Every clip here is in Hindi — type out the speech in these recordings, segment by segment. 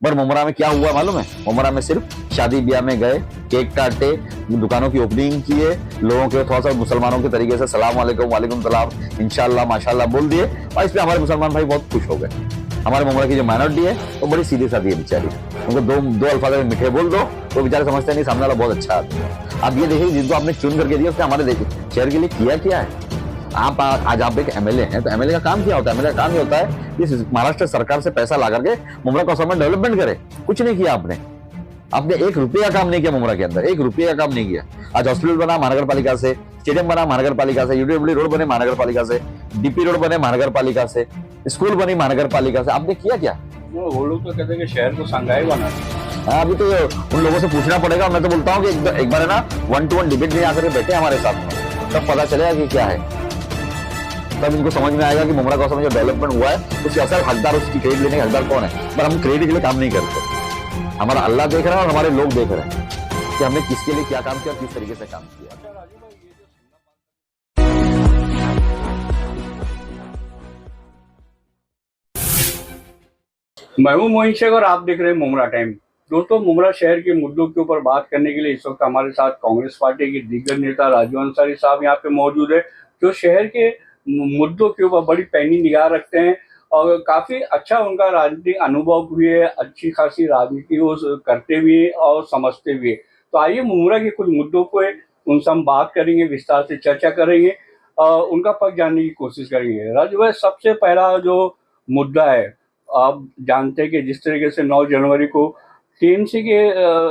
पर मुमरा में क्या हुआ मालूम है? मुमरा में सिर्फ शादी ब्याह में गए, केक काटे, दुकानों की ओपनिंग किए, लोगों के थोड़ा सा मुसलमानों के तरीके से सलाम वालेकुम वालेकुम सलाम इंशाल्लाह माशाल्लाह बोल दिए, और इसमें हमारे मुसलमान भाई बहुत खुश हो गए। हमारे मुमरा की जो माइनॉरिटी है वो बड़ी सीधी सादी है बेचारी, उनको दो अल्फाज में मीठे बोल दो तो बेचारे समझते नहीं सामने वाला बहुत अच्छा आदमी है। आप ये देखिए जिनको आपने चुन करके दिया उसने हमारे देखिए शहर के लिए किया क्या है। आप आज आप एक एमएलए हैं तो एमएलए का काम क्या होता है? एमएलए का काम ये होता है कि महाराष्ट्र सरकार से पैसा ला करके मुमरा को में डेवलपमेंट करे। कुछ नहीं किया आपने, आपने 1 रुपये का काम नहीं किया मुमरा के अंदर, 1 रुपये का काम नहीं किया। आज हॉस्पिटल बना महानगर पालिका से, स्टेडियम बना महानगर पालिका से, यूडीडब्ल्यू रोड बने महानगर पालिका से, डीपी रोड बने महानगर पालिका से, स्कूल बनी महानगर पालिका से। आपने किया क्या? वो लोग तो कहते हैं कि शहर को संघाई बना। अभी तो उन लोगों से पूछना पड़ेगा। मैं तो बोलता हूँ कि एक बार है ना 1-to-1 डिबेट में आकर बैठे हमारे साथ में, तब पता चलेगा कि क्या है, तब इनको समझ में आएगा कि मुमरा कौसा में जो डेवलपमेंट हुआ है उसके असल हकदार, उसकी क्रेडिट लेने का हकदार कौन है। पर हम क्रेडिट के लिए काम नहीं करते, हमारा अल्लाह देख रहा है और हमारे लोग देख रहे हैं कि हमने किसके लिए क्या काम किया और किस तरीके से काम किया। महबूब मोइन शेख और आप देख रहे हैं मुमरा टाइम। दोस्तों, मुमरा शहर के मुद्दों के ऊपर बात करने के लिए इस वक्त हमारे साथ कांग्रेस पार्टी के दिग्गज नेता राजू अंसारी साहब यहाँ पे मौजूद है, जो शहर के मुद्दों के ऊपर बड़ी पैनी निगाह रखते हैं और काफी अच्छा उनका राजनीतिक अनुभव भी है, अच्छी खासी राजनीति वो करते भी है और समझते भी है। तो आइए मुमरा के कुछ मुद्दों पे उनसे हम बात करेंगे, विस्तार से चर्चा करेंगे और उनका पक्ष जानने की कोशिश करेंगे। राजू भाई, सबसे पहला जो मुद्दा है, आप जानते हैं कि जिस तरीके से 9 जनवरी को टीएमसी के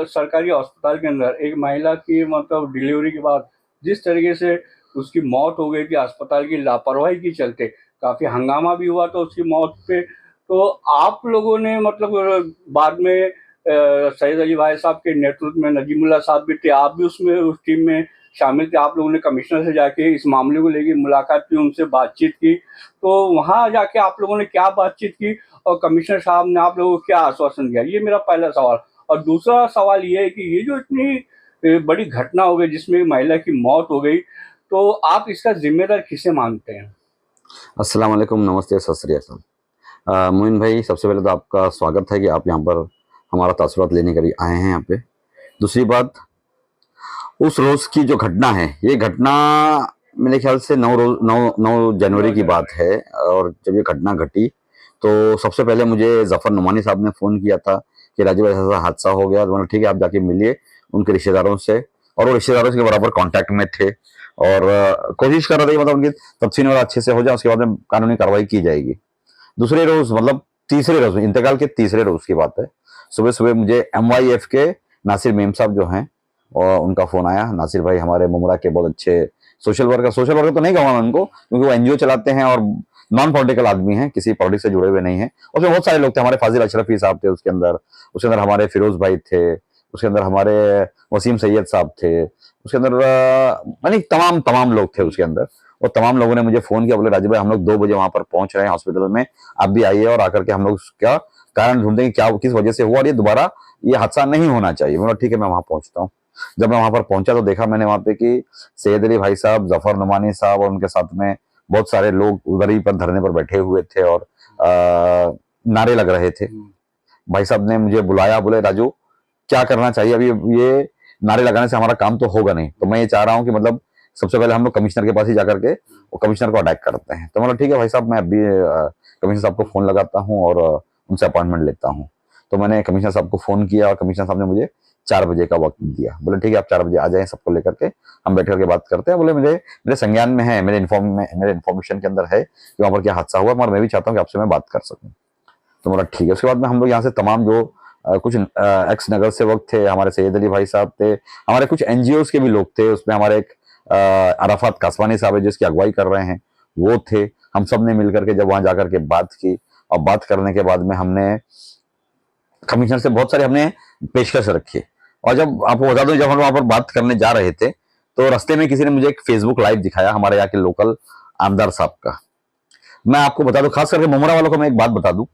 सरकारी अस्पताल के अंदर एक महिला की मतलब डिलीवरी के बाद जिस तरीके से उसकी मौत हो गई थी अस्पताल की लापरवाही के चलते, काफी हंगामा भी हुआ था उसकी मौत पे। तो आप लोगों ने मतलब बाद में सईद अली भाई साहब के नेतृत्व में नजीमुल्लाह साहब भी थे, आप भी उसमें उस टीम में शामिल थे। आप लोगों ने कमिश्नर से जाके इस मामले को लेकर मुलाकात की, उनसे बातचीत की। तो वहाँ जाके आप लोगों ने क्या बातचीत की और कमिश्नर साहब ने आप लोगों को क्या आश्वासन दिया? ये मेरा पहला सवाल। और दूसरा सवाल ये है कि ये जो इतनी बड़ी घटना हो गई जिसमें महिला की मौत हो गई, तो आप इसका जिम्मेदार किसे मानते हैं? अस्सलाम वालेकुम, नमस्ते, सत श्री अकाल। मोइन भाई, सबसे पहले तो आपका स्वागत है कि आप यहाँ पर हमारा तासुरात लेने के लिए आए हैं यहाँ पे। दूसरी बात, उस रोज की जो घटना है, ये घटना मेरे ख्याल से 9 जनवरी की बात है। और जब ये घटना घटी तो सबसे पहले मुझे जफर नुमानी साहब ने फ़ोन किया था कि राजू भाई ऐसा हादसा हो गया। तो मैंने ठीक है, आप जाके मिलिए उनके रिश्तेदारों से, और वो रिश्तेदारों के बराबर कांटेक्ट में थे और कोशिश कर रहे थे मतलब उनकी तफसीन वगैरह अच्छे से हो जाए, उसके बाद में कानूनी कार्रवाई की जाएगी। दूसरे रोज मतलब तीसरे रोज, इंतकाल के तीसरे रोज की बात है, सुबह सुबह मुझे MYF के नासिर मेम साहब जो हैं और उनका फोन आया। नासिर भाई हमारे मुमरा के बहुत अच्छे सोशल वर्कर तो नहीं कहूँगा उनको, क्योंकि वो NGO चलाते हैं और नॉन पॉलिटिकल आदमी हैं, किसी पॉलिटिक्स से जुड़े हुए नहीं हैं। उसमें बहुत सारे लोग थे, हमारे फाजिल अशरफी साहब थे उसके अंदर हमारे फिरोज भाई थे, उसके अंदर हमारे वसीम सैयद साहब थे, उसके अंदर यानी तमाम लोग थे उसके अंदर। और तमाम लोगों ने मुझे फोन किया, बोले राजू भाई हम लोग 2 बजे वहां पर पहुंच रहे हैं हॉस्पिटल में, आप भी आइए और आकर के हम लोग उसका कारण ढूंढते हैं क्या किस वजह से हुआ और ये दोबारा ये हादसा नहीं होना चाहिए। मैं ठीक है, मैं वहां पहुंचता हूँ। जब मैं वहां पर पहुंचा तो देखा मैंने वहां पे कि सैयद अली भाई साहब, जफर नुमानी साहब और उनके साथ में बहुत सारे लोग उधर ही पर धरने पर बैठे हुए थे और नारे लग रहे थे। भाई साहब ने मुझे बुलाया, बोले राजू क्या करना चाहिए, अभी ये नारे लगाने से हमारा काम तो होगा नहीं, तो मैं ये चाह रहा हूँ कि मतलब सबसे पहले हम लोग कमिश्नर के पास ही जाकर के वो कमिश्नर को अटैक करते हैं। तो मतलब ठीक है भाई साहब, मैं अभी कमिश्नर साहब को फोन लगाता हूँ और उनसे अपॉइंटमेंट लेता हूँ। तो मैंने कमिश्नर साहब को फोन किया और कमिश्नर साहब ने मुझे 4 बजे का वक्त दिया। बोले ठीक है, आप 4 बजे आ जाएं, सबको लेकर के हम बैठ करके बात करते हैं। बोले मेरे संज्ञान में है, मेरे इन्फॉर्मेशन के अंदर है कि वहां पर क्या हादसा हुआ, मगर मैं भी चाहता हूँ कि आपसे मैं बात कर सकूँ। तो बोला ठीक है। उसके बाद में हम लोग यहाँ से तमाम जो कुछ एक्स नगर सेवक थे, हमारे सैयद अली भाई साहब थे, हमारे कुछ NGOs के भी लोग थे, उसमें हमारे एक अराफात कासवानी साहब है जिसकी अगुवाई कर रहे हैं, वो थे। हम सब ने मिलकर के जब वहां जाकर के बात की और बात करने के बाद में हमने कमिश्नर से बहुत सारे हमने पेशकश रखी। और जब आपको बता दूं, जब हम वहां पर बात करने जा रहे थे तो रास्ते में किसी ने मुझे एक फेसबुक लाइव दिखाया हमारे यहाँ के लोकल आमदार साहब का। मैं आपको बता दूं, खास करके मुमरा वालों को मैं एक बात बता दूं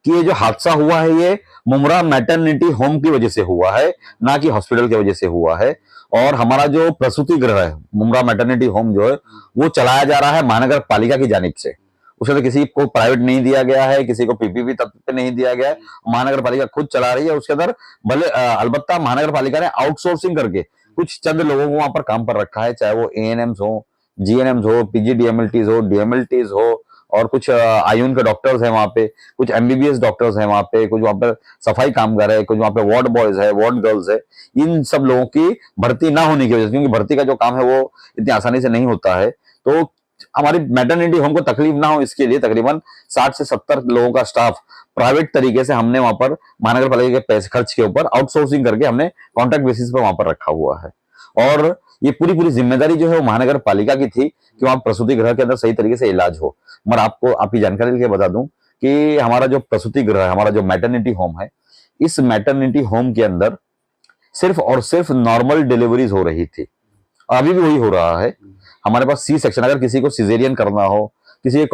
कि ये जो हादसा हुआ है ये मुमरा मैटरनिटी होम की वजह से हुआ है, ना कि हॉस्पिटल की वजह से हुआ है। और हमारा जो प्रसूति गृह है मुमरा मैटरनिटी होम जो है वो चलाया जा रहा है महानगर पालिका की जानिब से, उसके अंदर किसी को प्राइवेट नहीं दिया गया है, किसी को पीपीपी तत्व पे नहीं दिया गया है, महानगर पालिका खुद चला रही है। उसके अंदर भले अलबत्ता महानगर पालिका ने आउटसोर्सिंग करके कुछ चंद लोगों को वहां पर काम पर रखा है, चाहे वो एएनएम्स हो, जीएनएम्स हो, पीजीडीएमएलटीज हो, डीएमएलटीज हो, और कुछ आयुन के डॉक्टर्स हैं वहां पे, कुछ एमबीबीएस डॉक्टर्स हैं वहां पे, कुछ वहां पर सफाई कामगार है, कुछ वहां पे वार्ड बॉयज है, वार्ड गर्ल्स है। इन सब लोगों की भर्ती ना होने की वजह से, क्योंकि भर्ती का जो काम है वो इतनी आसानी से नहीं होता है, तो हमारी मैटरनिटी होम को तकलीफ ना हो इसके लिए तकरीबन 60 से 70 लोगों का स्टाफ प्राइवेट तरीके से हमने वहां पर महानगर पालिका के पैसे खर्च के ऊपर आउटसोर्सिंग करके हमने कॉन्ट्रैक्ट बेसिस पर वहां पर रखा हुआ है। और ये पूरी पूरी जिम्मेदारी जो है वो महानगर पालिका की थी कि वहां प्रसूति गृह के अंदर सही तरीके से इलाज हो। मगर आपको आपकी जानकारी लेके बता दूं कि हमारा जो प्रसूति गृह है, हमारा जो मैटरनिटी होम है, इस मैटरनिटी होम के अंदर सिर्फ और सिर्फ नॉर्मल डिलीवरीज हो रही थी, अभी भी वही हो रहा है। हमारे पास सी सेक्शन, अगर किसी को सिजेरियन करना हो, किसी के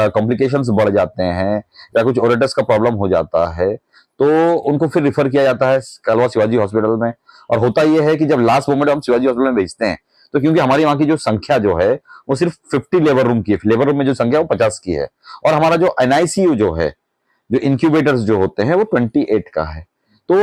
कॉम्प्लिकेशंस बढ़ जाते हैं या कुछ ओरेटस का प्रॉब्लम हो जाता है, तो उनको फिर रिफर किया जाता है कलवा शिवाजी हॉस्पिटल में। और होता यह है कि जब लास्ट मोमेंट हम शिवाजी हॉस्पिटल में भेजते हैं, तो क्योंकि हमारी वहां की जो संख्या जो है वो सिर्फ 50 लेबर रूम की है, लेबर रूम में जो संख्या है वो 50 की है, और हमारा जो एनआईसीयू जो है, जो इंक्यूबेटर्स जो होते हैं वो 28 का है। तो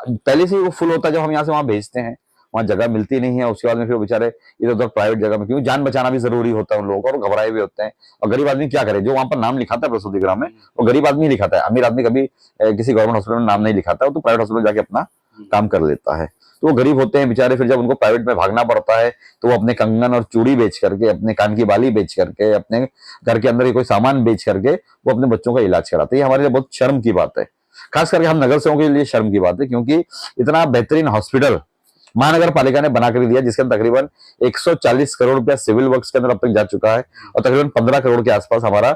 पहले से ही वो फुल होता है जब हम यहाँ से वहां भेजते हैं, वहां जगह मिलती नहीं है। उसके बाद में फिर बेचारे इधर उधर प्राइवेट जगह में, क्योंकि जान बचाना भी जरूरी होता है उन लोगों को, और घबराए भी होते हैं। और गरीब आदमी क्या करे, जो वहां पर नाम लिखाता है प्रसूति गृह में, वो गरीब आदमी लिखाता है, अमीर आदमी कभी किसी गवर्नमेंट हॉस्पिटल में नाम नहीं लिखाता है, वो तो प्राइवेट हॉस्पिटल जाके अपना काम कर लेता है। तो वो गरीब होते हैं बेचारे, फिर जब उनको प्राइवेट में भागना पड़ता है तो वो अपने कंगन और चूड़ी बेच करके, अपने कान की बाली बेच करके, अपने घर के अंदर कोई सामान बेच करके वो अपने बच्चों का इलाज कराते हैं। ये हमारे लिए बहुत शर्म की बात है, खास करके हम नगर सेवकों के लिए शर्म की बात है, क्योंकि इतना बेहतरीन हॉस्पिटल महानगर पालिका ने बना कर दिया, जिसके अंदर तकरीबन 140 करोड़ रुपया सिविल वर्क्स के अंदर अब तक जा चुका है, और तकरीबन 15 करोड़ के आसपास हमारा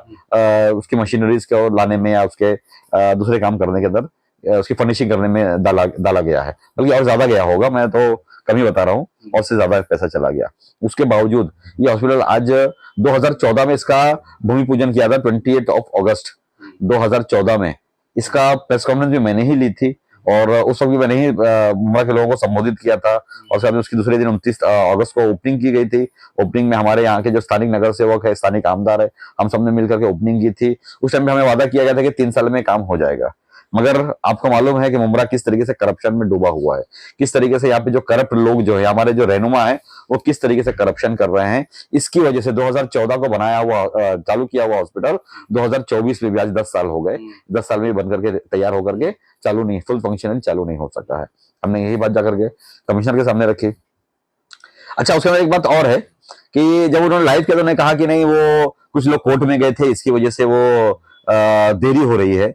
उसकी मशीनरीज को लाने में या उसके दूसरे काम करने के अंदर उसकी फर्निशिंग करने में डाला गया है। बल्कि और ज्यादा गया होगा, मैं तो कम ही बता रहा हूँ, और से ज्यादा पैसा चला गया। उसके बावजूद ये हॉस्पिटल आज 2014 में इसका भूमि पूजन किया था, 28 अगस्त 2014 में इसका प्रेस कॉन्फ्रेंस भी मैंने ही ली थी, और उस वक्त भी मैंने ही मुंबई के लोगों को संबोधित किया था। और साथ में उसकी दूसरे दिन 29 अगस्त को ओपनिंग की गई थी। ओपनिंग में हमारे यहाँ के जो स्थानिक नगर सेवक है, स्थानिक आमदार है, हम सबने मिलकर के ओपनिंग की थी। उस टाइम पे हमें वादा किया गया था कि 3 साल में काम हो जाएगा। मगर आपको मालूम है कि मुमरा किस तरीके से करप्शन में डूबा हुआ है, किस तरीके से यहाँ पे जो करप्ट लोग जो है, हमारे जो रहनुमा है, वो किस तरीके से करप्शन कर रहे हैं। इसकी वजह से 2014 को बनाया हुआ चालू किया हुआ हॉस्पिटल 2024 में भी आज 10 साल हो गए, 10 साल में बन करके तैयार होकर के चालू नहीं, फुल फंक्शनल चालू नहीं हो सका है। हमने यही बात जाकर के कमिश्नर के सामने रखी। अच्छा, उसके बाद एक बात और है कि जब उन्होंने लाइव किया तो उन्होंने कहा कि नहीं, वो कुछ लोग कोर्ट में गए थे, इसकी वजह से वो देरी हो रही है।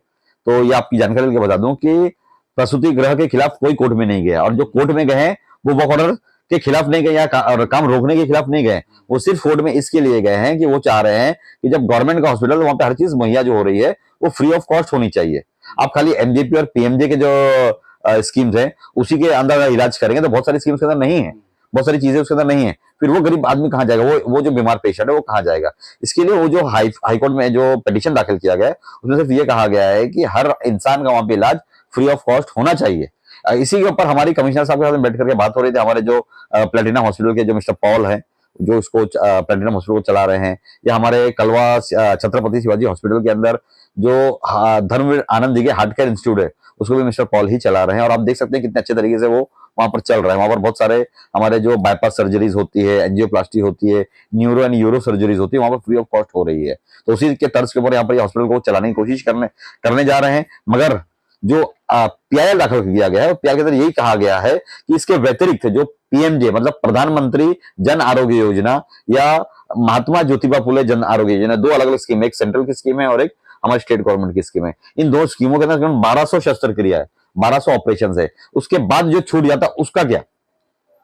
तो ये आपकी जानकारी लेके बता दूं कि प्रसूति गृह के खिलाफ कोई कोर्ट में नहीं गया, और जो कोर्ट में गए हैं वो वर्क ऑर्डर के खिलाफ नहीं गए या काम रोकने के खिलाफ नहीं गए। वो सिर्फ कोर्ट में इसके लिए गए हैं कि वो चाह रहे हैं कि जब गवर्नमेंट का हॉस्पिटल, वहां पे हर चीज मुहैया जो हो रही है वो फ्री ऑफ कॉस्ट होनी चाहिए। आप खाली एमजेपी और पीएमजे के जो स्कीम्स हैं उसी के अंदर इलाज करेंगे, तो बहुत सारी स्कीम्स के अंदर नहीं है, बहुत सारी चीजें उसके अंदर नहीं है। फिर वो गरीब आदमी कहाँ जाएगा, वो जो बीमार पेशेंट है वो कहाँ जाएगा। इसके लिए वो जो हाईकोर्ट में जो पिटीशन दाखिल किया गया है, उसमें सिर्फ ये कहा गया है कि हर इंसान का वहां पे इलाज फ्री ऑफ कॉस्ट होना चाहिए। इसी के ऊपर हमारी कमिश्नर साहब के साथ बैठ करके बात हो रही थी। हमारे जो प्लेटिनम हॉस्पिटल के जो मिस्टर पॉल है, जो इसको प्लेटिनम हॉस्पिटल को चला रहे हैं, या हमारे कलवा छत्रपति शिवाजी हॉस्पिटल के अंदर जो Dharmveer Anand Dighe heart care institute है, उसको भी मिस्टर पॉल ही चला रहे हैं। और आप देख सकते हैं कितने अच्छे तरीके से वो वहां पर चल रहा है। वहां पर बहुत सारे हमारे जो बाईपास सर्जरीज होती है, एंजियोप्लास्टी होती है, न्यूरो एंड यूरो सर्जरीज होती है, वहां पर फ्री ऑफ कॉस्ट हो रही है। तो उसी के तर्ज के ऊपर यहाँ पर हॉस्पिटल को चलाने की कोशिश करने जा रहे हैं। मगर जो पीआईएल दाखिल किया गया है, पीआईएल के अंदर यही कहा गया है कि इसके व्यतिरिक्त जो पीएमजे मतलब प्रधानमंत्री जन आरोग्य योजना या महात्मा ज्योतिबा फुले जन आरोग्य योजना, 2 अलग अलग स्कीम, एक सेंट्रल की स्कीम है और एक हमारी स्टेट गवर्नमेंट की स्कीम है। इन 2 स्कीमों के अंदर 1200 शस्त्रक्रिया है, 1200 ऑपरेशन है। उसके बाद जो छूट जाता उसका क्या?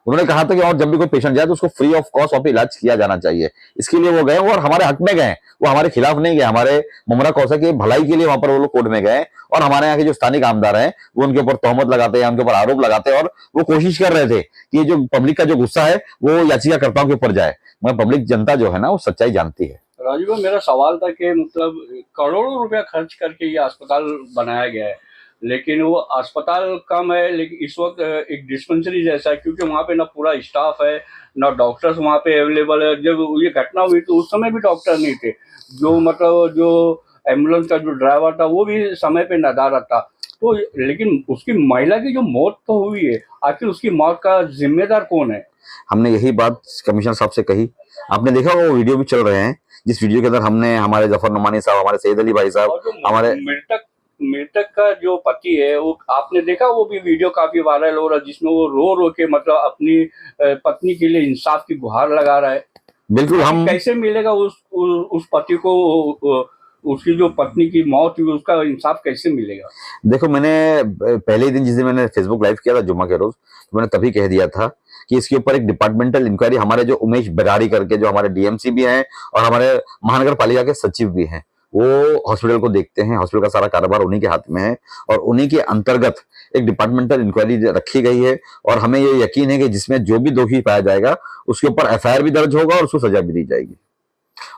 उन्होंने कहा था कि और जब भी कोई पेशेंट जाए तो उसको फ्री ऑफ कॉस्ट वहां पे इलाज किया जाना चाहिए। इसके लिए वो गए और हमारे हक में गए, वो हमारे खिलाफ नहीं गए। हमारे मुमरा कौसा की भलाई के लिए वहां पर वो लोग कोर्ट में गए, और हमारे यहाँ के जो स्थानिक आमदार हैं वो उनके ऊपर तोहमत लगाते हैं, उनके ऊपर आरोप लगाते हैं, और वो कोशिश कर रहे थे कि ये जो पब्लिक का जो गुस्सा है वो याचिकाकर्ताओं के ऊपर जाए। मगर पब्लिक जनता जो है ना वो सच्चाई जानती है। राजीव भाई, मेरा सवाल था कि मतलब करोड़ों रुपया खर्च करके ये अस्पताल बनाया गया है, लेकिन वो अस्पताल कम है, लेकिन इस वक्त एक डिस्पेंसरी जैसा है, क्योंकि वहाँ पे ना पूरा स्टाफ है, ना डॉक्टर्स वहाँ पे अवेलेबल है। जब ये घटना हुई तो उस समय भी डॉक्टर नहीं थे। जो मतलब जो एम्बुलेंस का जो ड्राइवर था वो भी समय पे नदारद था। तो लेकिन उसकी महिला की जो मौत तो हुई है, आखिर उसकी मौत का जिम्मेदार कौन है? हमने यही बात कमिश्नर साहब से कही। आपने देखा वो वीडियो भी चल रहे हैं, जिस वीडियो के अंदर हमने हमारे जफर नुमानी साहब, हमारे सैयद अली भाई साहब, और जो हमारे मृतक मृतक का जो पति है, वो आपने देखा, वो भी वीडियो काफी वायरल हो रहा है, जिसमें वो रो रो के मतलब अपनी पत्नी के लिए इंसाफ की गुहार लगा रहा है। बिल्कुल आखिर हम कैसे मिलेगा उस पति को, उसकी जो पत्नी की मौत हुई उसका इंसाफ कैसे मिलेगा? देखो, मैंने पहले ही दिन जिस दिन मैंने फेसबुक लाइव किया था जुम्मा के रोज, तो मैंने तभी कह दिया था कि इसके ऊपर एक डिपार्टमेंटल इंक्वायरी, हमारे जो उमेश बराड़ी करके जो हमारे डीएमसी भी हैं और हमारे महानगर पालिका के सचिव भी हैं, वो हॉस्पिटल को देखते हैं। हॉस्पिटल का सारा कारोबार उन्हीं के हाथ में है और उन्हीं के अंतर्गत एक डिपार्टमेंटल इंक्वायरी रखी गई है। और हमें ये यकीन है कि जिसमें जो भी दोषी पाया जाएगा उसके ऊपर एफआईआर भी दर्ज होगा और उसको सजा भी दी जाएगी।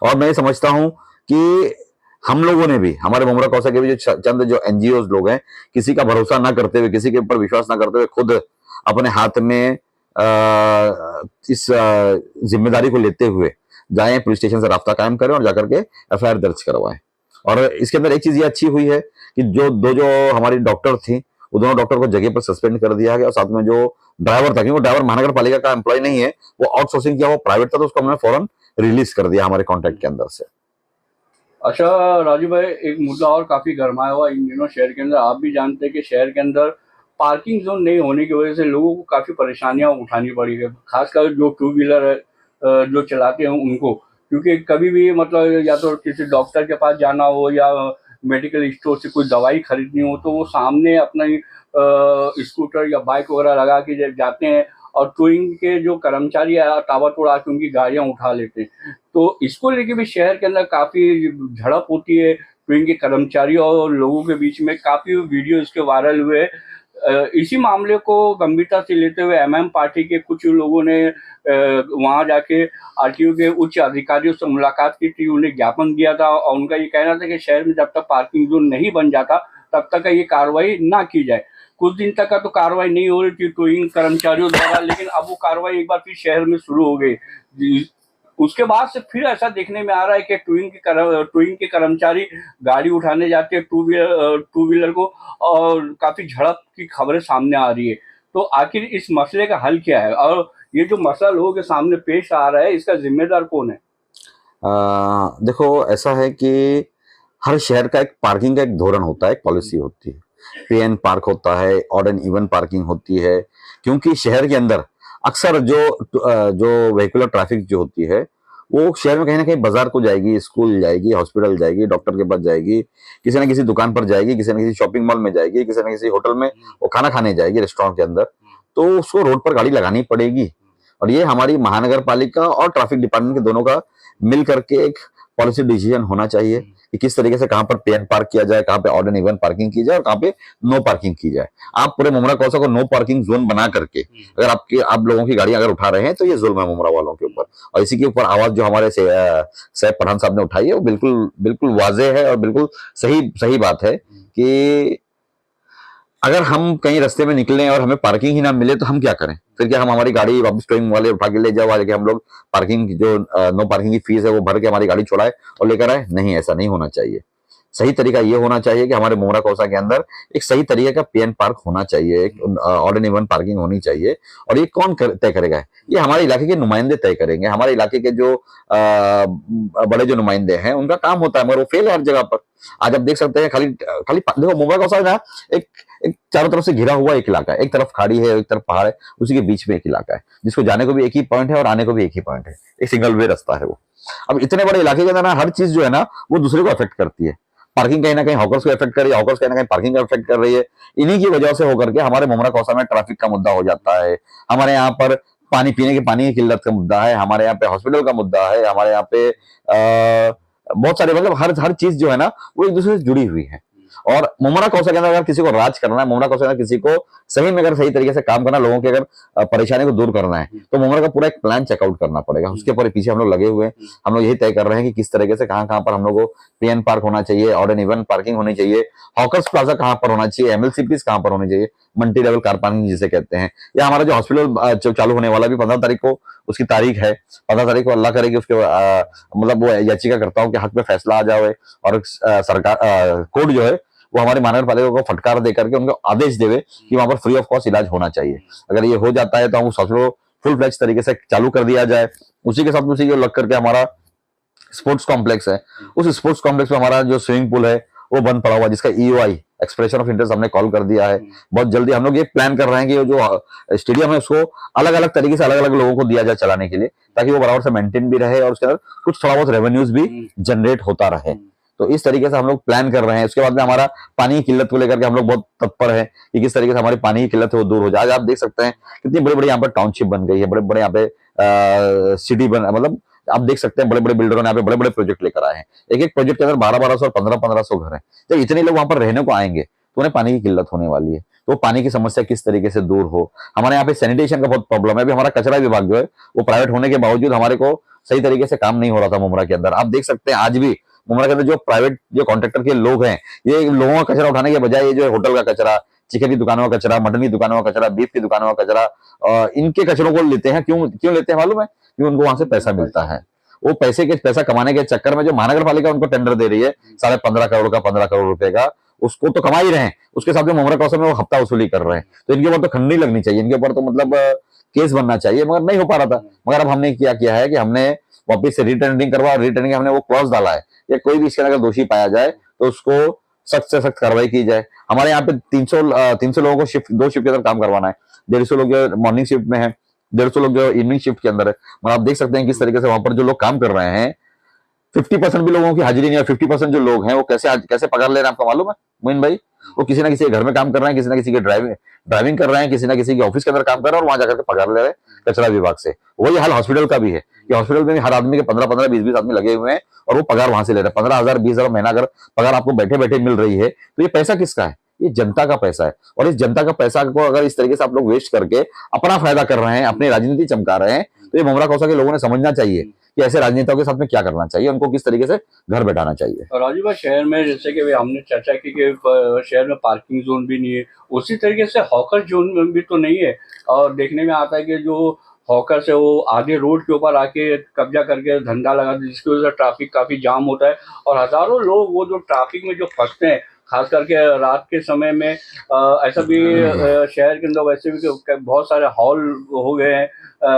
और मैं ये समझता हूं कि हम लोगों ने भी, हमारे मुमरा कौसा के भी जो चंद जो एनजीओ लोग हैं, किसी का भरोसा ना करते हुए, किसी के ऊपर विश्वास ना करते हुए, खुद अपने हाथ में इस जिम्मेदारी को लेते हुए जाएं, पुलिस स्टेशन से राब्ता कायम करें और जाकर के एफआईआर दर्ज करवाएं। और इसके अंदर एक चीज ये अच्छी हुई है कि जो हमारी डॉक्टर थी, वो दोनों डॉक्टर को जगह पर सस्पेंड कर दिया गया और साथ में जो ड्राइवर था, क्योंकि वो ड्राइवर महानगर पालिका का एम्प्लॉय नहीं है, वो आउटसोर्सिंग किया, वो प्राइवेट था, तो उसको हमने फौरन रिलीज कर दिया हमारे कॉन्ट्रैक्ट के अंदर से। अच्छा राजू भाई, एक मुद्दा और काफी गर्माया हुआ इन दिनों शहर के अंदर। आप भी जानते हैं कि शहर के अंदर पार्किंग जोन नहीं होने की वजह से लोगों को काफी परेशानियां उठानी पड़ी है, खासकर जो टू व्हीलर जो चलाते हैं उनको। क्योंकि कभी भी मतलब या तो किसी डॉक्टर के पास जाना हो या मेडिकल स्टोर से कोई दवाई खरीदनी हो, तो वो सामने अपना स्कूटर या बाइक वगैरह लगा के जाते हैं, और टोइंग के जो कर्मचारी ताबड़तोड़ आके उनकी गाड़ियां उठा लेते हैं। तो इसको लेके भी शहर के अंदर काफी झड़प होती है, ट्रेन के कर्मचारियों और लोगों के बीच में। काफी वीडियो इसके वायरल हुए। इसी मामले को गंभीरता से लेते हुए एमएम पार्टी के कुछ लोगों ने वहां जाके आरटीओ के उच्च अधिकारियों से मुलाकात की थी, उन्हें ज्ञापन दिया था, और उनका ये कहना था कि शहर में जब तक पार्किंग जोन नहीं बन जाता तब तक ये कार्रवाई ना की जाए। कुछ दिन तक का तो कार्रवाई नहीं हो रही थी टोइंग कर्मचारियों द्वारा, लेकिन अब वो कार्रवाई एक बार फिर शहर में शुरू हो गई। उसके बाद से फिर ऐसा देखने में आ रहा है कि टोइंग के कर्मचारी गाड़ी उठाने जाते हैं टू व्हीलर को, और काफी झड़प की खबरें सामने आ रही है। तो आखिर इस मसले का हल क्या है, और ये जो मसला लोगों के सामने पेश आ रहा है, इसका जिम्मेदार कौन है? देखो, ऐसा है कि हर शहर का एक पार्किंग का एक धोरण होता है, एक पॉलिसी होती है। पे एंड पार्क होता है, ऑड एंड इवन पार्किंग होती है। क्योंकि शहर के अंदर अक्सर जो व्हीकुलर ट्रैफिक जो होती है, वो शहर में कहीं ना कहीं बाजार को जाएगी, स्कूल जाएगी, हॉस्पिटल जाएगी, डॉक्टर के पास जाएगी, किसी ना किसी दुकान पर जाएगी, किसी ना किसी शॉपिंग मॉल में जाएगी, किसी ना किसी होटल में वो खाना खाने जाएगी, रेस्टोरेंट के अंदर। तो उसको रोड पर गाड़ी लगानी पड़ेगी। और ये हमारी महानगर पालिका और ट्रैफिक डिपार्टमेंट के दोनों का मिल करके एक पॉलिसी डिसीजन होना चाहिए कि किस तरीके से कहां पर पे एंड पार्क किया जाए, कहां पे ऑड एंड इवन पार्किंग की जाए और कहां पे नो पार्किंग की जाए। आप पूरे मुमरा कौसा को नो पार्किंग जोन बना करके अगर आप लोगों की गाड़ियां अगर उठा रहे हैं, तो ये जुल्म है मुमरा वालों के ऊपर। और इसी के ऊपर आवाज जो हमारे सैयद पठान साहब ने उठाई है, वो बिल्कुल बिल्कुल वाजे है और बिल्कुल सही सही बात है कि अगर हम कहीं रास्ते में निकले और हमें पार्किंग ही ना मिले तो हम क्या करें? फिर क्या हम हमारी गाड़ी वापस टोइंग वाले उठा के ले जाओ, आगे हम लोग पार्किंग जो नो पार्किंग की फीस है वो भर के हमारी गाड़ी छुड़ाए और लेकर आए? नहीं, ऐसा नहीं होना चाहिए। सही तरीका ये होना चाहिए कि हमारे मुमरा कौसा के अंदर एक सही तरीके का पे एंड पार्क होना चाहिए, एक ऑड एंड इवन पार्किंग होनी चाहिए। और ये कौन तय करेगा? ये हमारे इलाके के नुमाइंदे तय करेंगे। हमारे इलाके के जो बड़े जो नुमाइंदे हैं, उनका काम होता है, मगर वो फेल है हर जगह पर। आज आप देख सकते हैं, खाली खाली देखो, मुमरा कौसा है ना, एक एक चारों तरफ से घिरा हुआ एक इलाका है। एक तरफ खाड़ी है, एक तरफ पहाड़ है, उसी के बीच में एक इलाका है, जिसको जाने को भी एक ही पॉइंट है और आने को भी एक ही पॉइंट है। एक सिंगल वे रास्ता है वो। अब इतने बड़े इलाके के अंदर ना हर चीज जो है ना, वो दूसरे को अफेक्ट करती है। पार्किंग कहीं ना कहीं हॉकर्स को अफेक्ट कर रही है, हॉकर्स कहीं ना कहीं पार्किंग को अफेक्ट कर रही है। इन्हीं की वजह से होकर के हमारे मुमरा कौसा में ट्रैफिक का मुद्दा हो जाता है। हमारे यहाँ पर पानी पीने के पानी की किल्लत का मुद्दा है, हमारे यहाँ पे हॉस्पिटल का मुद्दा है, हमारे यहाँ पे बहुत सारे मतलब हर हर चीज जो है ना, वो एक दूसरे से जुड़ी हुई है। और मुमरा कौशल के अंदर अगर किसी को राज करना है, मुमरा कौशल के अंदर किसी को सही में अगर सही तरीके से काम करना, लोगों की अगर परेशानी को दूर करना है, तो मुमरा का पूरा एक प्लान चेकआउट करना पड़ेगा। उसके ऊपर पीछे हम लोग लगे हुए हैं। हम लोग यही तय कर रहे हैं कि किस तरीके से कहाँ कहाँ पर हम लोग को पीएन पार्क होना चाहिए, ऑड एंड इवन पार्किंग होनी चाहिए, हॉकर्स प्लाजा कहाँ पर होना चाहिए, एमएलसीपीज कहाँ पर होनी चाहिए, मल्टी लेवल कार पार्किंग जिसे कहते हैं। या हमारा जो हॉस्पिटल चालू होने वाला भी 15 तारीख को उसकी तारीख है, 15 तारीख को अल्लाह करे कि उसके मतलब वो याचिकाकर्ताओं के हक में फैसला आ जाए और सरकार कोर्ट जो है वो हमारी महानगर पालिका को फटकार दे करके उनको आदेश देवे कि वहां पर फ्री ऑफ कॉस्ट इलाज होना चाहिए। अगर ये हो जाता है तो हम उस हॉस्पिटल को फुल फ्लैश तरीके से चालू कर दिया जाए। उसी के साथ उसी को लग करके हमारा स्पोर्ट्स कॉम्प्लेक्स है, उस स्पोर्ट्स कॉम्प्लेक्स में हमारा जो स्विमिंग पूल है वो बंद पड़ा हुआ, जिसका ईओआई एक्सप्रेशन ऑफ इंटरेस्ट हमने कॉल कर दिया है। बहुत जल्दी हम लोग ये प्लान कर रहे हैं कि जो स्टेडियम है उसको अलग अलग तरीके से अलग अलग लोगों को दिया जाए चलाने के लिए, ताकि वो बराबर से मेंटेन भी रहे और उसके अंदर कुछ थोड़ा बहुत रेवेन्यूज भी जनरेट होता रहे। तो इस तरीके से हम लोग प्लान कर रहे हैं। उसके बाद में हमारा पानी की किल्लत को लेकर के हम लोग बहुत तत्पर है कि किस तरीके से हमारी पानी की किल्लत है वो दूर हो जाए। आज आप देख सकते हैं कितनी बड़ी बड़ी यहाँ पर टाउनशिप बन गई है, बड़े बड़े यहाँ पे सिटी बन, मतलब आप देख सकते हैं बड़े बड़े बिल्डरों ने यहाँ पे बड़े बड़े प्रोजेक्ट लेकर आए हैं। एक एक प्रोजेक्ट के अंदर 1200 और 1500 घर हैं। जब इतने लोग वहां पर रहने को आएंगे तो उन्हें पानी की किल्लत होने वाली है। तो पानी की समस्या किस तरीके से दूर हो। हमारे यहाँ पे सैनिटेशन का बहुत प्रॉब्लम है। अभी हमारा कचरा विभाग जो है वो प्राइवेट होने के बावजूद हमारे को सही तरीके से काम नहीं हो रहा था मुमरा के अंदर। आप देख सकते हैं आज भी मुमरा के अंदर जो प्राइवेट जो कॉन्ट्रैक्टर के लोग हैं, ये लोगों का कचरा उठाने के बजाय ये जो होटल का कचरा, चिकन की दुकानों का कचरा, मटन की दुकानों का कचरा, बीफ की दुकानों का कचरा, इनके कचरों को लेते हैं। क्यों लेते हैं मालूम है? क्योंकि उनको वहां से पैसा मिलता है। वो पैसा कमाने के चक्कर में जो महानगर पालिका उनको टेंडर दे रही है 15.5 करोड़ का, 15 करोड़ रुपए का, उसको तो कमा ही रहे हैं, उसके साथ में मुमरा कौशल में वो हफ्ता वसूली कर रहे हैं। तो इनके ऊपर तो खंडनी लगनी चाहिए, इनके ऊपर तो मतलब केस बनना चाहिए, मगर नहीं हो पा रहा था। मगर अब हमने क्या किया है कि हमने वापिस से रिटेंडरिंग करवा, रिटेंडरिंग हमने वो क्लॉज डाला है कि कोई भी इसके अंदर दोषी पाया जाए तो उसको सख्त से सख्त कार्रवाई की जाए। हमारे यहाँ पे 300 लोगों को दो शिफ्ट के अंदर काम करवाना है। 150 लोग जो मॉर्निंग शिफ्ट में है, 150 लोग जो इवनिंग शिफ्ट के अंदर है। मगर आप देख सकते हैं किस तरीके से वहां पर जो लोग काम कर रहे हैं 50% भी लोगों की हाजिरी नहीं है। 50% जो लोग हैं वो कैसे पगार ले रहे हैं आपको मालूम है मोइन भाई? वो किसी ना किसी के घर में काम कर रहे हैं, किसी ना किसी के ड्राइविंग कर रहे हैं, किसी ना किसी के ऑफिस के अंदर काम कर रहे हैं और वहां जाकर के पगार ले रहे हैं कचरा विभाग से। वही हाल हॉस्पिटल का भी है कि हॉस्पिटल में हर आदमी के 15-15, 20-20 आदमी लगे हुए हैं और वो पगार वहां से ले रहे हैं। 15,000, 20,000 महीना अगर पगार आपको बैठे बैठे मिल रही है तो ये पैसा किसका है? ये जनता का पैसा है। और इस जनता का पैसा को अगर इस तरीके से आप लोग वेस्ट करके अपना फायदा कर रहे हैं, अपनी राजनीति चमका रहे हैं, तो ये मुमरा कौशल के लोगों ने समझना चाहिए कि ऐसे राजनेताओं के साथ में क्या करना चाहिए, उनको किस तरीके से घर बैठाना चाहिए। और राजू भाई, शहर में जैसे कि हमने चर्चा की कि शहर में पार्किंग जोन भी नहीं है, उसी तरीके से हॉकर जोन में भी तो नहीं है। और देखने में आता है कि जो हॉकर्स है वो आधे रोड के ऊपर आके कब्जा करके धंधा लगाते, जिसकी वजह से ट्रैफिक काफी जाम होता है और हजारों लोग वो जो ट्रैफिक में जो फंसते हैं, खास करके रात के समय में। ऐसा भी शहर के अंदर वैसे भी बहुत सारे हॉल हो गए हैं।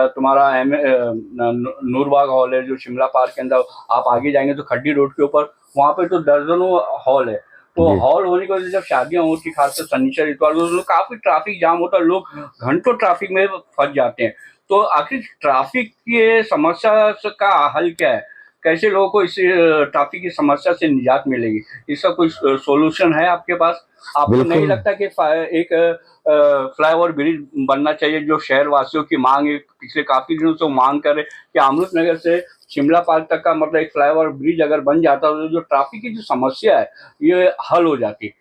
तुम्हारा नूरबाग हॉल है जो शिमला पार्क के अंदर, आप आगे जाएंगे तो खड्डी रोड के ऊपर, वहां पे तो दर्जनों हॉल है। तो हॉल होने की वजह से जब शादियां होती, खासकर शनिचर इतवार को, काफी ट्रैफिक जाम होता है, लोग घंटों ट्रैफिक में फंस जाते हैं। तो आखिर ट्रैफिक की समस्या का हल क्या है? कैसे लोगों को इस ट्रैफिक की समस्या से निजात मिलेगी? इसका कोई सॉल्यूशन है आपके पास? आपको नहीं लगता कि एक फ्लाईओवर ब्रिज बनना चाहिए, जो शहर वासियों की मांग है, पिछले काफी दिनों से मांग करे कि अमृतनगर से शिमला पार्क तक का मतलब एक फ्लाईओवर ब्रिज अगर बन जाता तो जो ट्रैफिक की जो समस्या है ये हल हो जाती।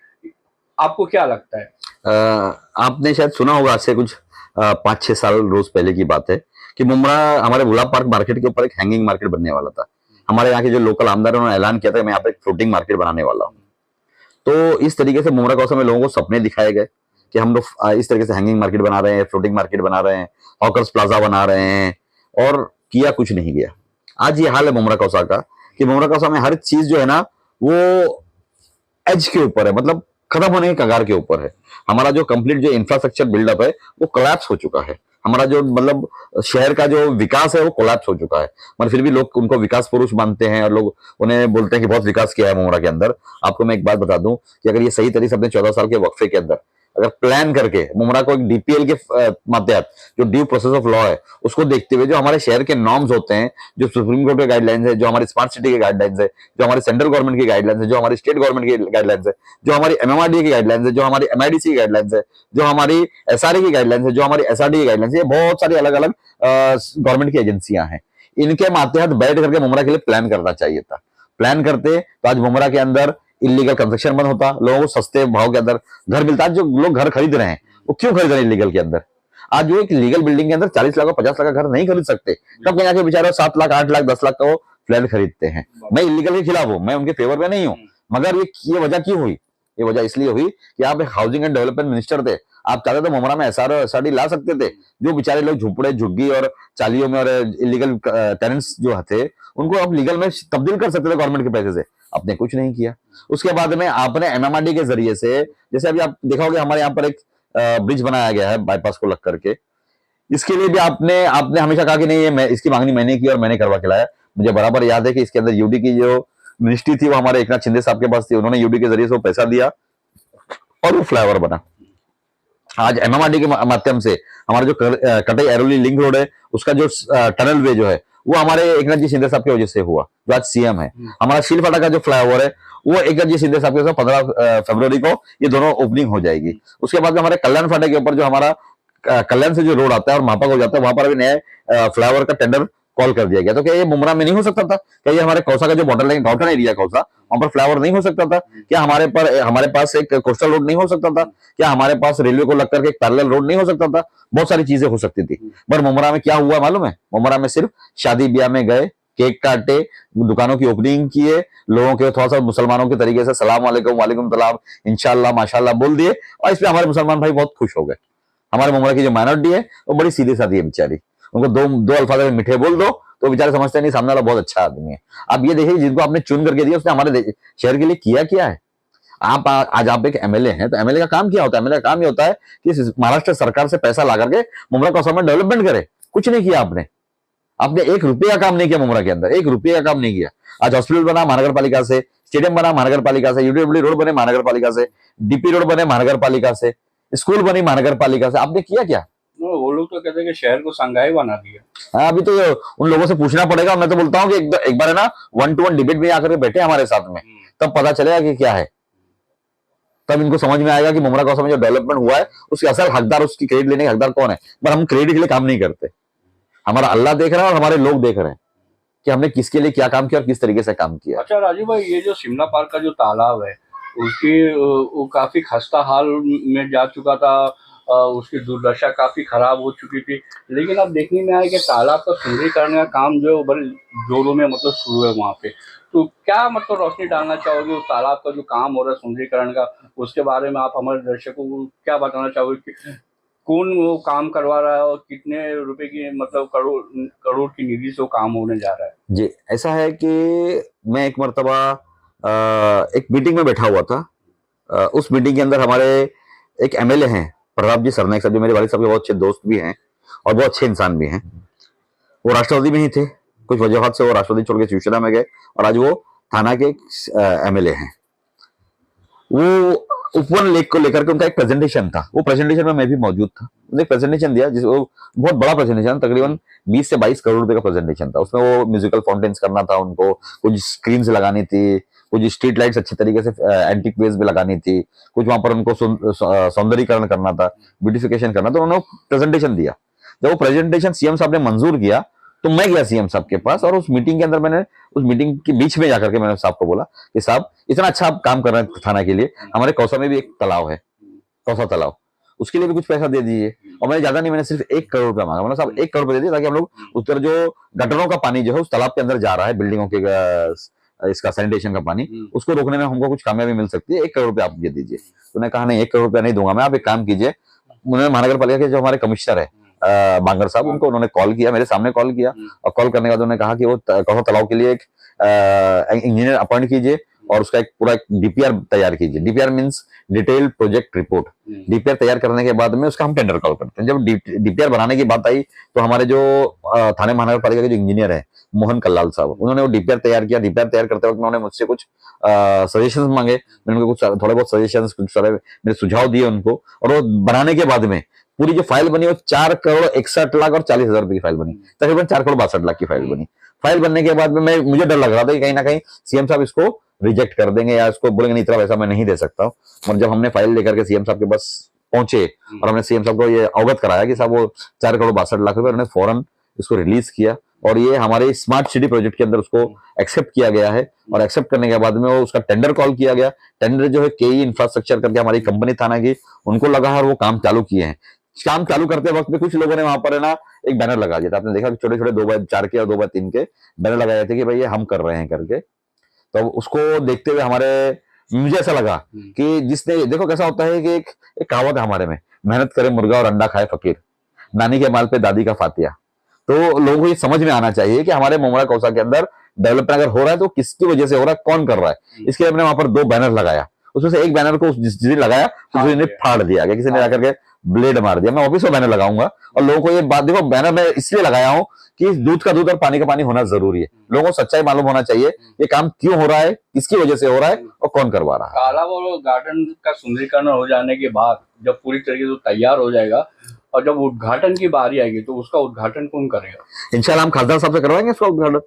आपको क्या लगता है? आपने शायद सुना होगा, आज से कुछ 5-6 साल रोज पहले की बात है कि मुमरा हमारे गुलाब पार्क मार्केट के ऊपर एक हैंगिंग मार्केट बनने वाला था। हमारे यहाँ के जो लोकल आमदार उन्होंने ऐलान किया था कि मैं यहाँ पे एक फ्लोटिंग मार्केट बनाने वाला हूँ। तो इस तरीके से मुमरा कौशल में लोगों को सपने दिखाए गए कि हम लोग इस तरीके से हैंगिंग मार्केट बना रहे हैं, फ्लोटिंग मार्केट बना रहे हैं, हॉकर्स प्लाजा बना रहे हैं, और किया कुछ नहीं गया। आज ये हाल है मुमरा कौशल का कि मुमरा कौशल में हर चीज जो है ना वो एज के ऊपर है, मतलब खत्म होने के कगार के ऊपर है। हमारा जो कंप्लीट जो इंफ्रास्ट्रक्चर बिल्डअप है वो कोलैप्स हो चुका है। हमारा जो मतलब शहर का जो विकास है वो कोलैप्स हो चुका है, मगर फिर भी लोग उनको विकास पुरुष मानते हैं और लोग उन्हें बोलते हैं कि बहुत विकास किया है मुमरा के अंदर। आपको मैं एक बात बता दूं कि अगर ये सही तरीके से अपने 14 साल के वक्फे के अंदर अगर प्लान करके मुमरा को एक डीपीएल के माध्यम जो ड्यू प्रोसेस ऑफ लॉ है उसको देखते हुए जो हमारे शहर के नॉर्म्स होते हैं, जो सुप्रीम कोर्ट के गाइडलाइंस है, जो हमारी स्मार्ट सिटी के गाइडलाइंस है, जो हमारी सेंट्रल गवर्नमेंट की गाइडलाइंस है, जो हमारी स्टेट गवर्नमेंट की गाइडलाइंस है, जो हमारी एमएमआरडीए की गाइडलाइंस है, जो हमारी एमआईडीसी की गाइडलाइंस है, जो हमारी एसआरए की गाइडलाइंस है, जो हमारी एसआरडी की गाइडलाइंस है, बहुत सारी अलग अलग गवर्नमेंट की एजेंसियां हैं। इनके मातहत बैठ करके मुमरा के लिए प्लान करना चाहिए था। प्लान करते तो आज मुमरा के अंदर इलीगल कंस्ट्रक्शन बंद होता, लोगों को सस्ते भाव के अंदर घर मिलता। जो लोग घर खरीद रहे हैं वो क्यों खरीद रहे हैं इलीगल के अंदर? आज जो एक लीगल बिल्डिंग के अंदर 40 लाख और 50 लाख का घर नहीं खरीद सकते, तब कहीं आके बेचारे 7 लाख 8 लाख 10 लाख का वो फ्लैट खरीदते हैं। मैं इलीगल के खिलाफ हूँ, मैं उनके फेवर में नहीं हूँ, मगर ये वजह क्यों हुई? ये वजह इसलिए हुई कि आप एक हाउसिंग एंड डेवलपमेंट मिनिस्टर थे, आप चाहते तो मुमरा में एसआर और एसआरडी ला सकते थे। जो बेचारे लोग झुपड़े झुग्गी और चालियों में और इलीगल टेनेंट्स जो थे उनको आप लीगल में तब्दील कर सकते थे गवर्नमेंट के पैसे से, आपने कुछ नहीं किया। उसके बाद में आपने एमएमआरडी के जरिए से, जैसे अभी आप देखा होगा हमारे यहाँ पर एक ब्रिज बनाया गया है बाईपास को लग करके, इसके लिए भी आपने आपने हमेशा कहा कि नहीं, ये इसकी मांगनी मैंने की और मैंने करवा के लाया। मुझे बराबर याद है कि इसके अंदर यूडी की जो मिनिस्ट्री थी वो हमारे एकनाथ शिंदे साहब के पास थी, उन्होंने यूडी के जरिए से वो पैसा दिया और वो फ्लाईओवर बना। आज एमएमआरडी के माध्यम से हमारा जो कटई एरोली लिंक रोड है उसका जो टनल वे जो है वो हमारे एकनाथ जी शिंदे साहब की वजह से हुआ, जो आज सीएम है। हमारा शीलफाटा का जो फ्लाईओवर है वो एकनाथ जी शिंदे साहब के 15 फरवरी को ये दोनों ओपनिंग हो जाएगी। उसके बाद में हमारे कल्याण फाटा के ऊपर जो हमारा कल्याण से जो रोड आता है और मापा हो जाता है, वहां पर अभी नया फ्लाईओवर का टेंडर कॉल कर दिया गया। तो क्या ये मुमरा में नहीं हो सकता था? क्या ये हमारे कौसा का जो बॉर्डर लाइन गाउटन एरिया कौसा, वहां पर फ्लाईओवर नहीं हो सकता था? क्या हमारे पास एक कोस्टल रोड नहीं हो सकता था? क्या हमारे पास रेलवे को लग करके एक पैरेलल रोड नहीं हो सकता था? बहुत सारी चीजें हो सकती थी। पर मुमरा में क्या हुआ मालूम है? मुमरा में सिर्फ शादी ब्याह में गए, केक काटे, दुकानों की ओपनिंग किए, लोगों के थोड़ा सा मुसलमानों के तरीके से सलाम वालेकुम वालेकुम सलाम इंशाल्लाह माशाल्लाह बोल दिए, और इस पे हमारे मुसलमान भाई बहुत खुश हो गए। हमारे मुमरा की जो माइनॉरिटी है वो बड़ी सीधी सादी है बेचारी, उनको दो अल्फाज में मीठे बोल दो तो बेचारे समझते नहीं सामने वाला बहुत अच्छा आदमी है। अब ये देखिए जिनको आपने चुन करके दिया उसने हमारे शहर के लिए किया क्या है? आज आप एक एमएलए हैं तो एमएलए का काम क्या होता है? एमएलए का काम ये होता है कि महाराष्ट्र सरकार से पैसा ला करके मुमरा कौसा में डेवलपमेंट करे। कुछ नहीं किया आपने, आपने 1 रुपये का काम नहीं किया मुमरा के अंदर, 1 रुपये का काम नहीं किया। आज हॉस्पिटल बना महानगर पालिका से, स्टेडियम बना महानगर पालिका से, यूडीडब्ल्यू रोड बने महानगर पालिका से, डीपी रोड बने महानगर पालिका से, स्कूल बनी महानगर पालिका से, आपने किया क्या? वो लोग तो कहते हैं कि शहर को संगाई बना दिया। हाँ, अभी तो उन लोगों से पूछना पड़ेगा। मैं तो बोलता हूँ कि एक बार है ना 1-to-1 डिबेट में आकर के बैठे हमारे साथ में, तब पता चलेगा कि क्या है, तब इनको समझ में आएगा कि मुमरा कौसा में जो डेवलपमेंट हुआ है उसके असल हकदार, उसकी क्रेडिट लेने के हकदार कौन है। पर हम क्रेडिट के लिए काम नहीं करते, हमारा अल्लाह देख रहा है और हमारे लोग देख रहे हैं कि हमने किसके लिए क्या काम किया और किस तरीके से काम किया। अच्छा राजू भाई, ये जो शिमला पार्क का जो तालाब है उसकी वो काफी खस्ता हाल में जा चुका था, उसकी दुर्दशा काफी खराब हो चुकी थी, लेकिन अब देखने में आया कि तालाब का सुंदरीकरण का काम जो है वो बड़े जोरों में मतलब शुरू है वहाँ पे। तो क्या मतलब रोशनी डालना चाहोगे उस तालाब का जो काम हो रहा है सुंदरीकरण का, उसके बारे में आप हमारे दर्शकों को क्या बताना चाहोगे कि कौन वो काम करवा रहा है और कितने रुपए की मतलब करोड़ की निधि से वो काम होने जा रहा है? जी, ऐसा है कि मैं एक मर्तबा एक मीटिंग में बैठा हुआ था। उस मीटिंग के अंदर हमारे एक एमएलए हैं प्रताप जी सरनाइक साहब, जो मेरे वालिद साहब के बहुत अच्छे दोस्त भी हैं और बहुत अच्छे इंसान भी हैं। वो राष्ट्रवादी में ही थे, कुछ वजूहत से वो राष्ट्रवादी छोड़ के शिवसेना में गए और आज वो थाना के एमएलए हैं। वो उपवन लेक को लेकर के उनका एक प्रेजेंटेशन था, वो प्रेजेंटेशन में मैं भी मौजूद था। उन्होंने एक प्रेजेंटेशन दिया जिस वो बहुत बड़ा प्रेजेंटेशन, तकरीबन 20 से 22 करोड़ रुपए का प्रेजेंटेशन था। उसमें वो म्यूजिकल फाउंटेन्स करना था, उनको कुछ स्क्रीन्स लगानी थी, कुछ स्ट्रीट लाइट्स अच्छे तरीके से एंटीक वेज में लगानी थी, कुछ वहां पर उनको सौंदर्यीकरण करना था, ब्यूटिफिकेशन करना था। उन्होंने प्रेजेंटेशन दिया। जब वो प्रेजेंटेशन सीएम साहब ने मंजूर किया तो मैं गया सीएम साहब के पास और उस मीटिंग के अंदर मैंने उस मीटिंग के बीच में जाकर के मैंने साहब को बोला कि साहब इतना अच्छा आप काम कर रहे हैं थाना के लिए, हमारे कौसा में भी एक तालाब है, कौसा तालाब, उसके लिए भी कुछ पैसा दे दीजिए। और मैंने ज्यादा नहीं, मैंने सिर्फ 1 करोड़ रुपया मांगा। मैंने साहब 1 करोड़ रुपया दे दिए ताकि हम लोग उधर जो गटरों का पानी जो है उस तालाब के अंदर जा रहा है, बिल्डिंगों के इसका सैनिटेशन का पानी, उसको रोकने में हमको कुछ कामयाबी मिल सकती है। 1 करोड़ रुपया आप मुझे दीजिए। तो उन्होंने कहा नहीं 1 करोड़ रुपया नहीं दूंगा मैं, आप एक काम कीजिए। उन्होंने महानगर पालिका के जो हमारे कमिश्नर है बांगर साहब, उनको उन्होंने कॉल किया, मेरे सामने कॉल किया और कॉल करने के बाद उन्होंने कहा कि वो कौसा तालाब के लिए एक इंजीनियर अपॉइंट कीजिए और उसका एक पूरा डीपीआर तैयार कीजिए। DPR means detailed project report. DPR तैयार करने के बाद में उसका हम टेंडर कॉल करते हैं। जब डीपीआर बनाने की बात आई तो हमारे जो थाने महानगर पालिका के जो इंजीनियर है मोहन कल्लाल साहब, उन्होंने वो डीपीआर तैयार किया। डीपीआर तैयार करते वक्त उन्होंने मुझसे कुछ सजेशंस मांगे, मैंने उनको कुछ थोड़े बहुत सजेशंस, कुछ सारे मेरे सुझाव दिए उनको, और वो बनाने के बाद में पूरी जो फाइल बनी वो 4 करोड़ 61 लाख और 40 हजार रुपए की फाइल बनी, तकरीबन 4 करोड़ 62 लाख की फाइल बनी। फाइल बनने के बाद में मुझे डर लग रहा था कि कहीं ना कहीं सीएम साहब इसको रिजेक्ट कर देंगे या इसको बोलेंगे नहीं इतना पैसा मैं नहीं दे सकता हूँ। और जब हमने फाइल लेकर के सीएम साहब के पास पहुंचे और हमने सीएम साहब को ये अवगत कराया कि साहब वो 4 करोड़ 62 लाख रुपए, उन्होंने फौरन इसको रिलीज किया। और ये हमारे स्मार्ट सिटी प्रोजेक्ट के अंदर उसको एक्सेप्ट किया गया है। और एक्सेप्ट करने के बाद में वो उसका टेंडर कॉल किया गया। टेंडर जो है केई इंफ्रास्ट्रक्चर करके हमारी कंपनी थाना की, उनको लगा है और वो काम चालू किए हैं। काम चालू करते वक्त में कुछ लोगों ने वहां पर है ना एक बैनर लगा दिया था। आपने देखा कि छोटे छोटे 2x4 के और 2x3 के बैनर लगाए थे कि भाई ये हम कर रहे हैं करके। तो उसको देखते हुए मुझे ऐसा लगा कि जिसने देखो कैसा होता है कि एक कहावत है हमारे में, मेहनत करे मुर्गा और अंडा खाए फकीर, नानी के माल पे दादी का फातिया। तो लोगों को ये समझ में आना चाहिए कि हमारे मुमरा कौसा के अंदर डेवलपमेंट अगर हो रहा है तो किसकी वजह से हो रहा है, कौन कर रहा है। इसके लिए हमने वहां पर 2 बैनर लगाया। उसमें से एक बैनर को जिसने लगाया दूसरे ने फाड़ दिया गया, किसी ने जाकर के ब्लेड मार दिया। मैं वापिस वो बैनर लगाऊंगा और लोगों को ये बात, देखो बैनर मैं इसलिए लगाया हूं कि दूध का दूध और पानी का पानी होना जरूरी है। लोगों को सच्चाई मालूम होना चाहिए ये काम क्यों हो रहा है, किसकी वजह से हो रहा है और कौन करवा रहा है। काला वो गार्डन का सुंदरीकरण हो जाने के बाद जब पूरी तरीके से तैयार हो जाएगा और जब उद्घाटन की बारी आएगी तो उसका उद्घाटन कौन करेगा? इंशाल्लाह हम खासदार साहब से करवाएंगे इसका उद्घाटन।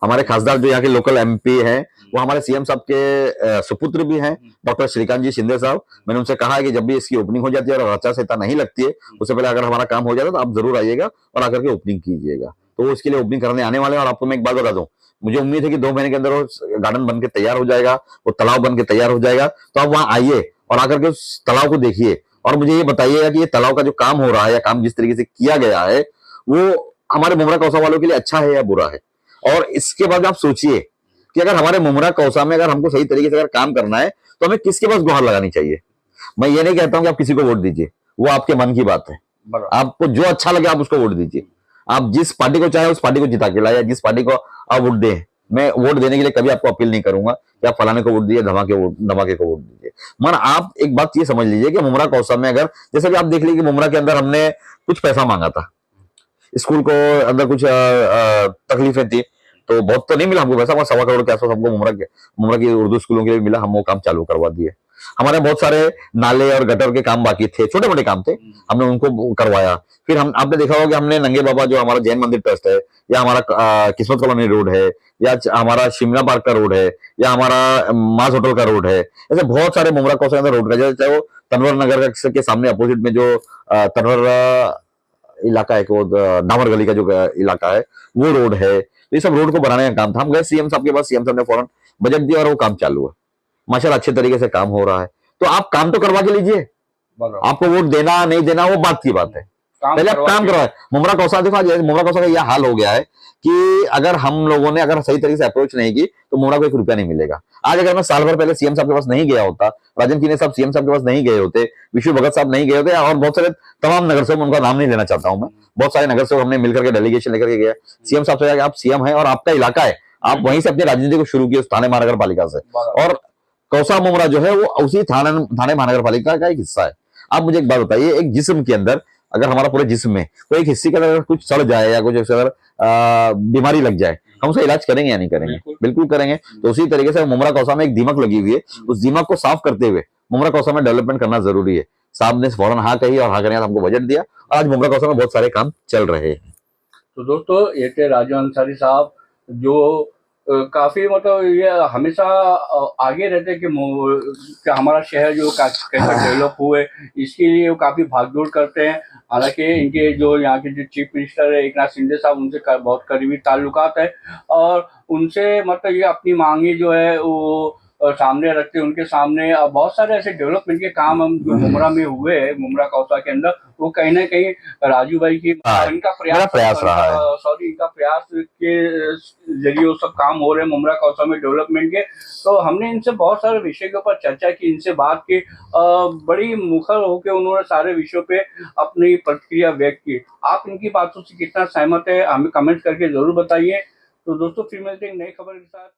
हमारे खासदार जो यहाँ के लोकल एमपी हैं वो हमारे सीएम साहब के सुपुत्र भी हैं, डॉक्टर श्रीकांत जी शिंदे साहब। मैंने उनसे कहा है कि जब भी इसकी ओपनिंग हो जाती है और आचार संहिता नहीं लगती है उससे पहले अगर हमारा काम हो जाता है तो आप जरूर आइएगा और आकर के ओपनिंग कीजिएगा। तो वो इसके लिए ओपनिंग करने आने वाले हैं। और आपको मैं एक बात बता दूं, मुझे उम्मीद है कि 2 महीने के अंदर वो गार्डन बन के तैयार हो जाएगा, वो तालाब बन के तैयार हो जाएगा। तो आप वहां आइए और आकर के उस तालाब को देखिए और मुझे ये बताइएगा कि ये तालाब का जो काम हो रहा है या काम जिस तरीके से किया गया है वो हमारे मुमरा कौसा वालों के लिए अच्छा है या बुरा है। और इसके बाद आप सोचिए कि अगर हमारे मुमरा कौसा में अगर हमको सही तरीके से अगर काम करना है तो हमें किसके पास गुहार लगानी चाहिए। मैं ये नहीं कहता हूं कि आप किसी को वोट दीजिए, वो आपके मन की बात है। आपको जो अच्छा लगे आप उसको वोट दीजिए। आप जिस पार्टी को चाहे उस पार्टी को जिता के लाए, जिस पार्टी को आप वोट दें। मैं वोट देने के लिए कभी आपको अपील नहीं करूंगा कि आप फलाने को वोट दीजिए, धमाके को वोट दीजिए। मगर आप एक बात ये समझ लीजिए कि मुमरा कौसा में अगर जैसे कि आप देख लीजिए कि मुमरा के अंदर हमने कुछ पैसा मांगा था, स्कूल को अंदर कुछ तकलीफें थी तो बहुत तो नहीं मिला हमको पैसा, 1.25 करोड़ के आसपास हमको मुमरा की उर्दू स्कूलों के लिए मिला। हम वो काम चालू करवा दिए। हमारे बहुत सारे नाले और गटर के काम बाकी थे, छोटे मोटे काम थे, हमने उनको करवाया। फिर हम आपने देखा होगा कि हमने नंगे बाबा जो हमारा जैन मंदिर ट्रस्ट है या हमारा किस्मत कॉलोनी रोड है या हमारा शिमला पार्क का रोड है या हमारा मास होटल का रोड है, ऐसे बहुत सारे मुमरा कौसा अंदर रोड का, चाहे वो तनवर नगर के सामने अपोजिट में जो तनवर इलाका है, वो डामर गली का जो इलाका है वो रोड है। तो ये सब रोड को बनाने का काम था। हम गए सीएम साहब के पास, सीएम साहब ने फौरन बजट दिया और वो काम चालू है। माशाल्लाह अच्छे तरीके से काम हो रहा है। तो आप काम तो करवा के लीजिए, आपको वोट देना नहीं देना वो बात की बात है, पहले आप काम करवाए। मुमरा कौसा देखो, मुमरा कौसा का यह हाल हो गया है कि अगर हम लोगों ने अगर सही तरीके से अप्रोच नहीं की तो मुमरा को 1 रुपया नहीं मिलेगा। आज अगर मैं साल भर पहले सीएम साहब के पास नहीं गया होता, राजन कीने साहब सीएम साहब के पास नहीं गए होते, विष्णु भगत साहब नहीं गए होते और बहुत सारे तमाम नगर सेवक, उनका नाम नहीं लेना चाहता हूं मैं, बहुत सारे नगर सेवक हमने मिलकर के डेलीगेशन लेकर के गया सीएम साहब से, आप सीएम है और आपका इलाका है, आप वहीं से अपनी राजनीति को शुरू किए उस थाने महानगर पालिका से। और कौसा मुमरा जो है वो उसी थाने महानगर पालिका का एक हिस्सा है। आप मुझे एक बात बताइए, एक जिस्म के अंदर अगर हमारा पूरे जिस्म में कोई एक हिस्से के अंदर कुछ सड़ जाए या कुछ अगर बीमारी लग जाए, हम उसका इलाज करेंगे या नहीं करेंगे? बिल्कुल करेंगे। तो उसी तरीके से मुमरा कौसा में एक दीमक लगी हुई है, उस दीमक को साफ करते हुए मुमरा कौसा में डेवलपमेंट करना जरूरी है। साहब ने फौरन हाँ कही और हाँ करने हमको बजट दिया और आज मुमरा कौसा में बहुत सारे काम चल रहे हैं। तो दोस्तों ये थे राजू अंसारी साहब जो काफी मतलब ये हमेशा आगे रहते कि हमारा शहर जो कैसे डेवलप हुए इसके लिए वो काफी भागदौड़ करते हैं। हालांकि इनके जो यहाँ के जो चीफ मिनिस्टर है एकनाथ शिंदे साहब, उनसे बहुत करीबी ताल्लुकात है और उनसे मतलब ये अपनी मांगे जो है वो सामने रखते हैं उनके सामने। बहुत सारे ऐसे डेवलपमेंट के काम हम जो मुमरा में हुए हैं, मुमरा कौसा के अंदर, वो कहीं ना कहीं राजू भाई की इनका प्रयास रहा है, इनका प्रयास के जरिए वो सब काम हो रहे हैं मुमरा कौसा में डेवलपमेंट के। तो हमने इनसे बहुत सारे विषय के ऊपर चर्चा की, इनसे बात की, बड़ी मुखर होकर उन्होंने सारे विषयों पे अपनी प्रतिक्रिया व्यक्त की। आप इनकी बातों से कितना सहमत है हमें कमेंट करके जरूर बताइए। तो दोस्तों फिर मिलते हैं नई खबर के साथ।